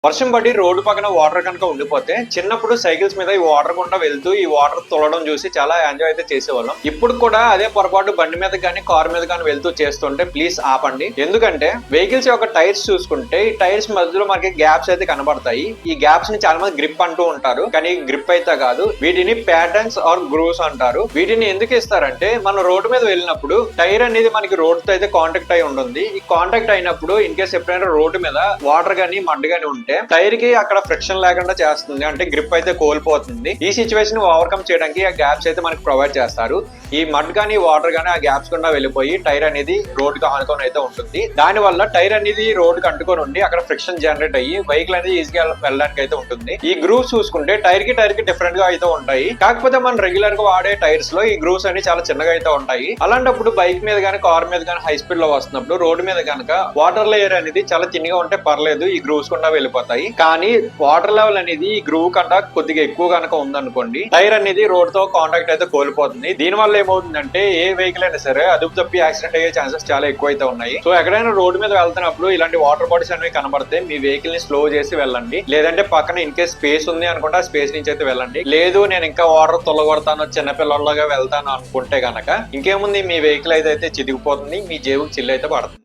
వర్షం పడి రోడ్డు పక్కన వాటర్ కనుక ఉండిపోతే చిన్నప్పుడు సైకిల్స్ మీద ఈ వాటర్ గుండా వెళ్తూ ఈ వాటర్ తులడం చూసి చాలా ఎంజాయ్ అయితే చేసేవాళ్ళం. ఇప్పుడు కూడా అదే పొరపాటు బండి మీద కానీ కార్ మీద కానీ వెళ్తూ చేస్తుంటే ప్లీజ్ ఆపండి. ఎందుకంటే వెహికల్స్ యొక్క టైర్స్ చూసుకుంటే ఈ టైర్స్ మధ్యలో మనకి గ్యాప్స్ అయితే కనబడతాయి. ఈ గ్యాప్స్ ని చాలా మంది గ్రిప్ అంటూ ఉంటారు, కానీ గ్రిప్ అయితే కాదు, వీటిని ప్యాటర్న్స్ ఆర్ గ్రూవ్స్ అంటారు. వీటిని ఎందుకు ఇస్తారంటే మనం రోడ్డు మీద వెళ్ళినప్పుడు టైర్ అనేది మనకి రోడ్ తో అయితే కాంటాక్ట్ అయి ఉంటుంది. ఈ కాంటాక్ట్ అయినప్పుడు ఇన్ కేస్ ఎప్పుడైనా రోడ్డు మీద వాటర్ గానీ మడ్ గానీ ఉంటే టైర్ కి అక్కడ ఫ్రిక్షన్ లేకుండా చేస్తుంది, అంటే గ్రిప్ అయితే కోల్పోతుంది. ఈ సిచ్యువేషన్ ఓవర్కమ్ చేయడానికి ఆ గ్యాప్స్ అయితే మనకి ప్రొవైడ్ చేస్తారు. ఈ మడ్ గానీ వాటర్ గానీ ఆ గ్యాప్స్ గుండా వెళ్ళిపోయి టైర్ అనేది రోడ్ కి ఆనుకొని అయితే ఉంటుంది. దాని వల్ల టైర్ అనేది రోడ్ కి అంటుకొని ఉండి అక్కడ ఫ్రిక్షన్ జనరేట్ అయ్యి వెహికల్ అనేది ఈజీగా వెళ్ళడానికి అయితే ఉంటుంది. ఈ గ్రూవ్స్ చూసుకుంటే టైర్ కి డిఫరెంట్ గా అయితే ఉంటాయి. కాకపోతే మనం రెగ్యులర్ గా వాడే టైర్స్ లో ఈ గ్రూవ్స్ అన్ని చాలా చిన్నగా అయితే ఉంటాయి. అలాంటప్పుడు బైక్ మీద గానీ కార్ మీద గానీ హై స్పీడ్ లో వస్తున్నప్పుడు రోడ్డు మీద కనుక వాటర్ లేయర్ అనేది చాలా చిన్నగా ఉంటే పర్లేదు, ఈ గ్రూవ్స్ గుండా వెళ్ళిపోతాయి. కానీ వాటర్ లెవెల్ అనేది ఈ గ్రూవ్ కన్నా కొద్దిగా ఎక్కువ కనుక ఉందనుకోండి, టైర్ అనేది రోడ్ తో కాంటాక్ట్ అయితే కోల్పోతుంది. దీని వల్ల ఏమవుతుందంటే ఏ వెహికల్ అయినా సరే అదుపు తప్పి యాక్సిడెంట్ అయ్యే ఛాన్సెస్ చాలా ఎక్కువ అయితే ఉన్నాయి. సో ఎక్కడైనా రోడ్డు మీద వెళ్తున్నప్పుడు ఇలాంటి వాటర్ బాడీస్ అనేవి కనబడితే మీ వెహికల్ ని స్లో చేసి వెళ్ళండి. లేదంటే పక్కన ఇన్ కేస్ స్పేస్ ఉంది అనుకుంటే ఆ స్పేస్ నుంచి అయితే వెళ్ళండి. లేదు నేను ఇంకా వాటర్ తొలగొడతాను, చిన్నపిల్లలాగా వెళ్తాను అనుకుంటే గనక ఇంకేముంది, మీ వెహికల్ అయితే చితికిపోతుంది, మీ జేబుకి చిల్లు అయితే పడుతుంది.